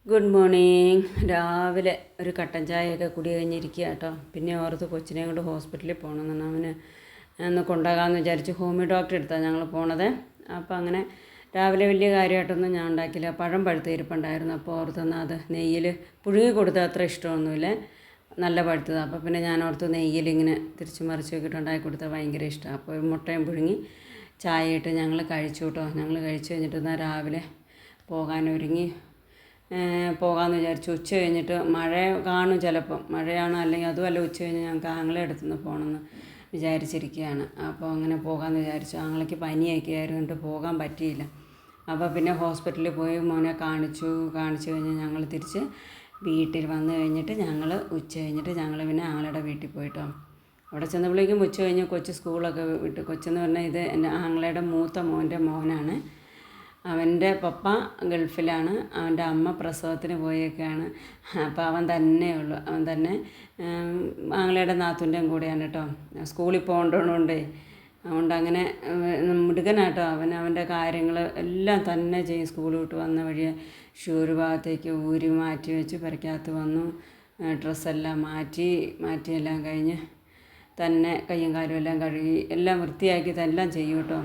Good morning. രാവിലെ ഒരു കട്ടൻ ചായയൊക്കെ കുടി കഴിഞ്ഞിരിക്കുക കേട്ടോ. പിന്നെ ഓർത്ത് കൊച്ചിനെ കൊണ്ട് ഹോസ്പിറ്റലിൽ പോകണമെന്നാണ്. അവന് ഒന്ന് കൊണ്ടുപോകാമെന്ന് വിചാരിച്ച് ഹോമിയോ ഡോക്ടറെ എടുത്താണ് ഞങ്ങൾ പോണത്. അപ്പോൾ അങ്ങനെ രാവിലെ വലിയ കാര്യമായിട്ടൊന്നും ഞാൻ ഉണ്ടാക്കില്ല. പഴം പഴുത്ത് ഇരിപ്പുണ്ടായിരുന്നു. അപ്പോൾ ഓർത്തെന്നാൽ അത് നെയ്യിൽ പുഴുങ്ങി കൊടുത്താൽ അത്ര ഇഷ്ടമൊന്നുമില്ല, നല്ല പഴുത്തതാണ്. അപ്പോൾ പിന്നെ ഞാൻ ഓർത്ത് നെയ്യിൽ ഇങ്ങനെ തിരിച്ച് മറിച്ച് നോക്കിയിട്ട് ഉണ്ടാക്കി കൊടുത്താൽ ഭയങ്കര ഇഷ്ടമാണ്. അപ്പോൾ ഒരു മുട്ടയും പുഴുങ്ങി ചായ ഇട്ട് ഞങ്ങൾ കഴിച്ചു കേട്ടോ. ഞങ്ങൾ കഴിച്ച് കഴിഞ്ഞിട്ട് എന്നാൽ രാവിലെ പോകാനൊരുങ്ങി പോകാമെന്ന് വിചാരിച്ചു. ഉച്ച കഴിഞ്ഞിട്ട് മഴ കാണും, ചിലപ്പം മഴയാണ്, അല്ലെങ്കിൽ അതുമല്ല ഉച്ച കഴിഞ്ഞ് ഞങ്ങൾക്ക് ആങ്ങളെ അടുത്തുനിന്ന് പോകണമെന്ന് വിചാരിച്ചിരിക്കുകയാണ്. അപ്പോൾ അങ്ങനെ പോകാമെന്ന് വിചാരിച്ചു. ആങ്ങളയ്ക്ക് പനിയൊക്കെ ആയിരുന്നിട്ട് പോകാൻ പറ്റിയില്ല. അപ്പോൾ പിന്നെ ഹോസ്പിറ്റലിൽ പോയി മോനെ കാണിച്ചു കഴിഞ്ഞ് ഞങ്ങൾ തിരിച്ച് വീട്ടിൽ വന്നു കഴിഞ്ഞിട്ട് ഞങ്ങൾ ഉച്ച കഴിഞ്ഞിട്ട് ഞങ്ങൾ പിന്നെ ആങ്ങളുടെ വീട്ടിൽ പോയിട്ടോ. അവിടെ ചെന്നപ്പോഴേക്കും ഉച്ച കഴിഞ്ഞ് കൊച്ച് സ്കൂളൊക്കെ വിട്ട്. കൊച്ചെന്ന് പറഞ്ഞാൽ ഇത് എൻ്റെ ആങ്ങളയുടെ മൂത്ത മോൻ്റെ മോനാണ്. അവൻ്റെ പപ്പ ഗൾഫിലാണ്, അവൻ്റെ അമ്മ പ്രസവത്തിന് പോയേക്കാണ്. അപ്പോൾ അവൻ തന്നെ ഉള്ളു. അവൻ തന്നെ ആങ്ങളയുടെ നാത്തൂൻ്റെയും കൂടെയാണ് കേട്ടോ. സ്കൂളിൽ പോകേണ്ടതുകൊണ്ടേ അതുകൊണ്ട് അങ്ങനെ മിടുക്കനാട്ടോ അവൻ. അവൻ്റെ കാര്യങ്ങൾ എല്ലാം തന്നെ ചെയ്യും. സ്കൂൾ വിട്ട് വന്ന വഴി ഷൂ ഒരു ഭാഗത്തേക്ക് ഊരി മാറ്റി വെച്ച് പെരക്കകത്ത് വന്നു. ഡ്രസ്സെല്ലാം മാറ്റി എല്ലാം കഴിഞ്ഞ് തന്നെ കയ്യും കാലും എല്ലാം കഴുകി എല്ലാം വൃത്തിയാക്കി എല്ലാം ചെയ്യും കേട്ടോ.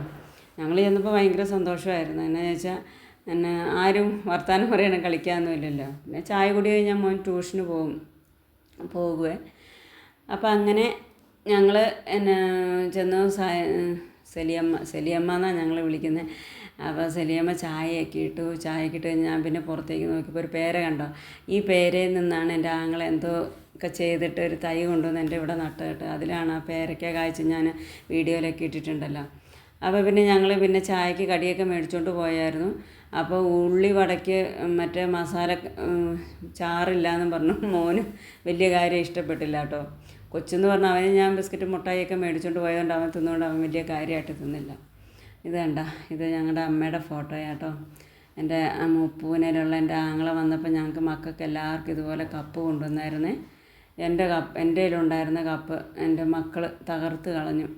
ഞങ്ങൾ ചെന്നപ്പോൾ ഭയങ്കര സന്തോഷമായിരുന്നു. എന്നാന്ന് ചോദിച്ചാൽ എന്നെ ആരും വർത്തമാനം പറയണം, കളിക്കാനൊന്നുമില്ലല്ലോ. പിന്നെ ചായ കുടി കഴിഞ്ഞാൽ മോൻ ട്യൂഷന് പോകുവേ. അപ്പോൾ അങ്ങനെ ഞങ്ങൾ എന്നെ ചെന്ന് സെലിയമ്മ എന്നാണ് ഞങ്ങൾ വിളിക്കുന്നത്. അപ്പോൾ സെലിയമ്മ ചായയൊക്കെ ഇട്ട് കഴിഞ്ഞ് ഞാൻ പിന്നെ പുറത്തേക്ക് നോക്കിയപ്പോൾ ഒരു പേര കണ്ടോ. ഈ പേരയിൽ നിന്നാണ് എൻ്റെ ആങ്ങളെ എന്തോ ഒക്കെ ചെയ്തിട്ട് ഒരു തൈ കൊണ്ടുവന്ന് എൻ്റെ ഇവിടെ നട്ടിട്ട് അതിലാണ് ആ പേരയ്ക്ക കായ്ച്ച് ഞാൻ വീഡിയോയിലൊക്കെ ഇട്ടിട്ടുണ്ടല്ലോ. അപ്പോൾ പിന്നെ ഞങ്ങൾ പിന്നെ ചായക്ക് കടിയൊക്കെ മേടിച്ചുകൊണ്ട് പോയായിരുന്നു. അപ്പോൾ ഉള്ളി വടയ്ക്ക് മറ്റേ മസാല ചാറില്ലാന്നും പറഞ്ഞു മോന് വലിയ കാര്യം ഇഷ്ടപ്പെട്ടില്ല കേട്ടോ. കൊച്ചെന്ന് പറഞ്ഞാൽ അവന് ഞാൻ ബിസ്ക്കറ്റ് മുട്ടായിയൊക്കെ മേടിച്ചുകൊണ്ട് പോയതുകൊണ്ട് അവൻ തിന്നുകൊണ്ട് അവൻ വലിയ കാര്യമായിട്ട് തിന്നില്ല. ഇത് കണ്ട, ഇത് ഞങ്ങളുടെ അമ്മയുടെ ഫോട്ടോയാട്ടോ. എൻ്റെ മുപ്പൂനയിലുള്ള എൻ്റെ ആങ്ങളെ വന്നപ്പോൾ ഞങ്ങൾക്ക് മക്കൾക്ക് എല്ലാവർക്കും ഇതുപോലെ കപ്പ് കൊണ്ടുവന്നായിരുന്നേ. എൻ്റെ കയ്യിലുണ്ടായിരുന്ന കപ്പ് എൻ്റെ മക്കൾ തകർത്ത് കളഞ്ഞു.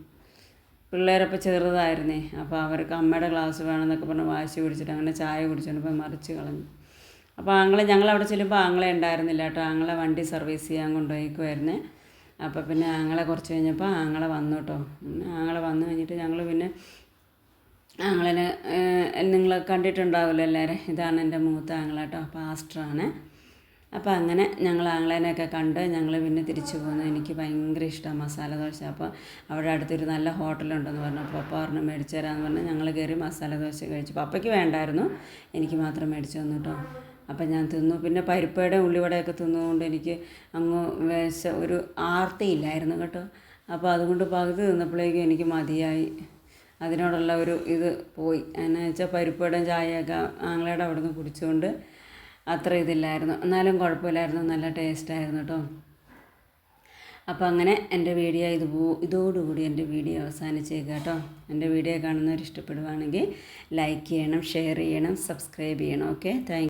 പിള്ളേരപ്പോൾ ചെറുതായിരുന്നേ. അപ്പോൾ അവർക്ക് അമ്മയുടെ ഗ്ലാസ് വേണമെന്നൊക്കെ പറഞ്ഞ് വാശി പിടിച്ചിട്ട് അങ്ങനെ ചായ കുടിച്ചുകൊണ്ടിപ്പോൾ മറിച്ച് കളഞ്ഞു. അപ്പോൾ ഞങ്ങളവിടെ ചെല്ലുമ്പോൾ ആങ്ങളെ ഉണ്ടായിരുന്നില്ല കേട്ടോ. ആങ്ങളെ വണ്ടി സർവീസ് ചെയ്യാൻ കൊണ്ടുപോയിക്കുമായിരുന്നേ. അപ്പോൾ പിന്നെ ആങ്ങളെ കുറച്ച് കഴിഞ്ഞപ്പോൾ ആങ്ങളെ വന്നു കേട്ടോ. ആങ്ങളെ വന്നു കഴിഞ്ഞിട്ട് ഞങ്ങൾ പിന്നെ ആങ്ങളെനെ നിങ്ങൾ കണ്ടിട്ടുണ്ടാവില്ല എല്ലാവരും. ഇതാണ് എൻ്റെ മൂത്ത ആങ്ങളെ കേട്ടോ, പാസ്റ്ററാണ്. അപ്പോൾ അങ്ങനെ ഞങ്ങൾ ആങ്ങളേനെയൊക്കെ കണ്ട് ഞങ്ങൾ പിന്നെ തിരിച്ചു പോകുന്നു. എനിക്ക് ഭയങ്കര ഇഷ്ടമാണ് മസാല ദോശ. അപ്പോൾ അവിടെ അടുത്തൊരു നല്ല ഹോട്ടലുണ്ടെന്ന് പറഞ്ഞു. പപ്പ പറഞ്ഞു മേടിച്ചു തരാമെന്ന് പറഞ്ഞ് ഞങ്ങൾ കയറി മസാല ദോശ കഴിച്ചു. പപ്പയ്ക്ക് വേണ്ടായിരുന്നു, എനിക്ക് മാത്രം മേടിച്ചു തന്നു കേട്ടോ. അപ്പം ഞാൻ തിന്നു. പിന്നെ പരിപ്പയുടെ ഉള്ളിവടയൊക്കെ തിന്നുകൊണ്ട് എനിക്ക് അങ്ങ് ഒരു ആർത്തിയില്ലായിരുന്നു കേട്ടോ. അപ്പോൾ അതുകൊണ്ട് പകുതി തിന്നപ്പോഴേക്കും എനിക്ക് മതിയായി. അതിനോടുള്ള ഒരു ഇത് പോയി. എന്നു വെച്ചാൽ പരിപ്പയുടെ ചായയൊക്കെ ആങ്ങളയുടെ അവിടെ നിന്ന് കുടിച്ചുകൊണ്ട് അത്ര ഇതില്ലായിരുന്നു. എന്നാലും കുഴപ്പമില്ലായിരുന്നു, നല്ല ടേസ്റ്റായിരുന്നു കേട്ടോ. അപ്പോൾ അങ്ങനെ എൻ്റെ വീഡിയോ ഇതോടുകൂടി എൻ്റെ വീഡിയോ അവസാനിച്ചേക്കാം കേട്ടോ. എൻ്റെ വീഡിയോ കാണുന്നവർ ഇഷ്ടപ്പെടുവാണെങ്കിൽ ലൈക്ക് ചെയ്യണം, ഷെയർ ചെയ്യണം, സബ്സ്ക്രൈബ് ചെയ്യണം. Okay, thank